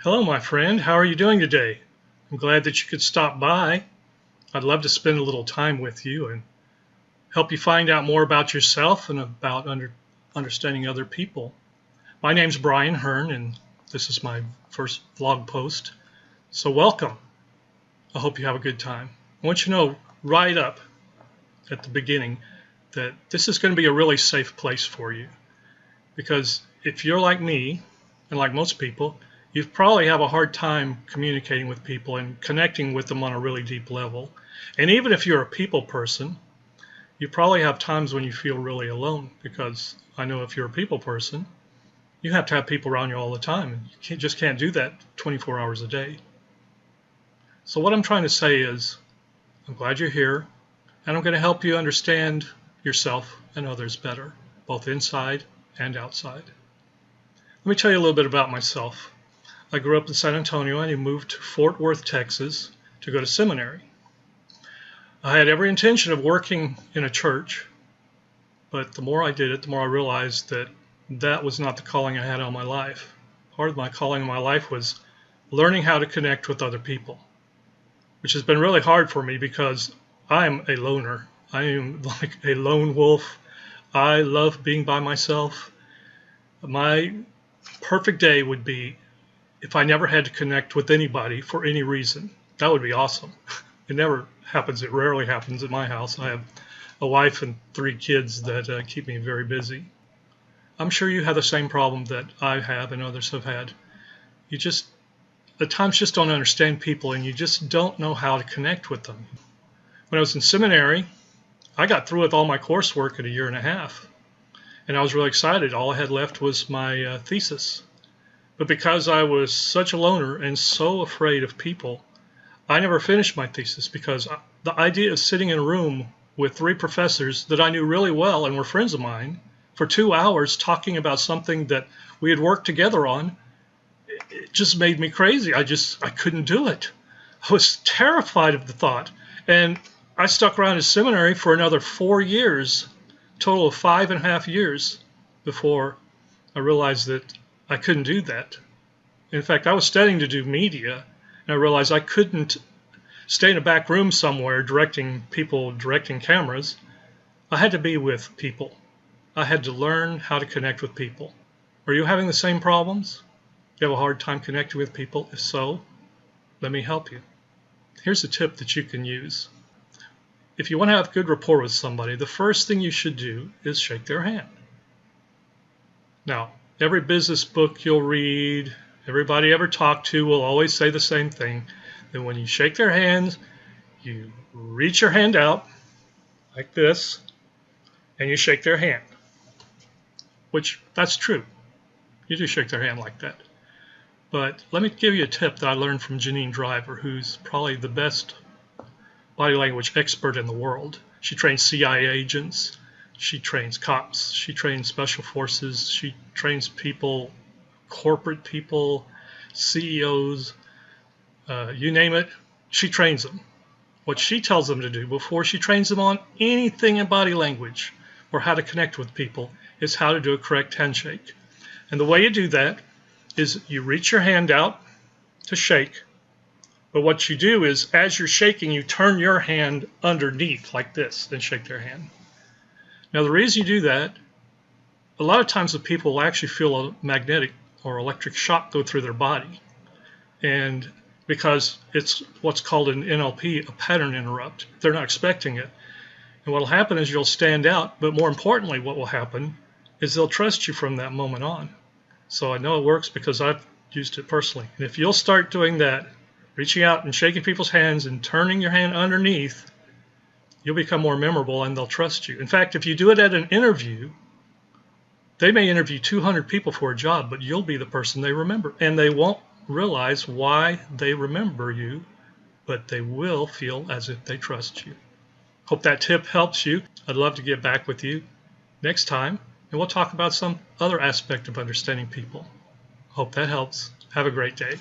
Hello, my friend. How are you doing today? I'm glad that you could stop by. I'd love to spend a little time with you and help you find out more about yourself and about understanding other people. My name's Brian Hearn, and this is my first vlog post. So welcome. I hope you have a good time. I want you to know right up at the beginning that this is going to be a really safe place for you. Because if you're like me, and like most people, you probably have a hard time communicating with people and connecting with them on a really deep level. And even if you're a people person, you probably have times when you feel really alone, because I know if you're a people person, you have to have people around you all the time. And you just can't do that 24 hours a day. So what I'm trying to say is, I'm glad you're here, and I'm going to help you understand yourself and others better, both inside and outside. Let me tell you a little bit about myself. I grew up in San Antonio and I moved to Fort Worth, Texas to go to seminary. I had every intention of working in a church, but the more I did it, the more I realized that that was not the calling I had on my life. Part of my calling in my life was learning how to connect with other people, which has been really hard for me because I'm a loner. I am like a lone wolf. I love being by myself. My perfect day would be if I never had to connect with anybody for any reason. That would be awesome. It never happens. It rarely happens at my house. I have a wife and 3 kids that keep me very busy. I'm sure you have the same problem that I have and others have had. You just, at times, just don't understand people, and you just don't know how to connect with them. When I was in seminary, I got through with all my coursework in a year and a half. And I was really excited. All I had left was my thesis. But because I was such a loner and so afraid of people, I never finished my thesis, because the idea of sitting in a room with 3 professors that I knew really well and were friends of mine for 2 hours talking about something that we had worked together on, it just made me crazy. I couldn't do it. I was terrified of the thought. And I stuck around in seminary for another 4 years, total of 5.5 years, before I realized that I couldn't do that. In fact, I was studying to do media, and I realized I couldn't stay in a back room somewhere directing people, directing cameras. I had to be with people. I had to learn how to connect with people. Are you having the same problems? You have a hard time connecting with people? If so, let me help you. Here's a tip that you can use. If you want to have good rapport with somebody, the first thing you should do is shake their hand. Now, every business book you'll read, everybody ever talked to will always say the same thing, that when you shake their hands, you reach your hand out like this, and you shake their hand. Which, that's true. You do shake their hand like that. But let me give you a tip that I learned from Janine Driver, who's probably the best body language expert in the world. She trains CIA agents. She trains cops. She trains special forces. She trains people, corporate people, CEOs, you name it. She trains them. What she tells them to do before she trains them on anything in body language or how to connect with people is how to do a correct handshake. And the way you do that is you reach your hand out to shake. But what you do is, as you're shaking, you turn your hand underneath like this and shake their hand. Now, the reason you do that, a lot of times the people will actually feel a magnetic or electric shock go through their body. And because it's what's called an NLP, a pattern interrupt. They're not expecting it. And what will happen is you'll stand out, but more importantly, what will happen is they'll trust you from that moment on. So I know it works because I've used it personally. And if you'll start doing that, reaching out and shaking people's hands and turning your hand underneath, you'll become more memorable and they'll trust you. In fact, if you do it at an interview, they may interview 200 people for a job, but you'll be the person they remember. And they won't realize why they remember you, but they will feel as if they trust you. Hope that tip helps you. I'd love to get back with you next time, and we'll talk about some other aspect of understanding people. Hope that helps. Have a great day.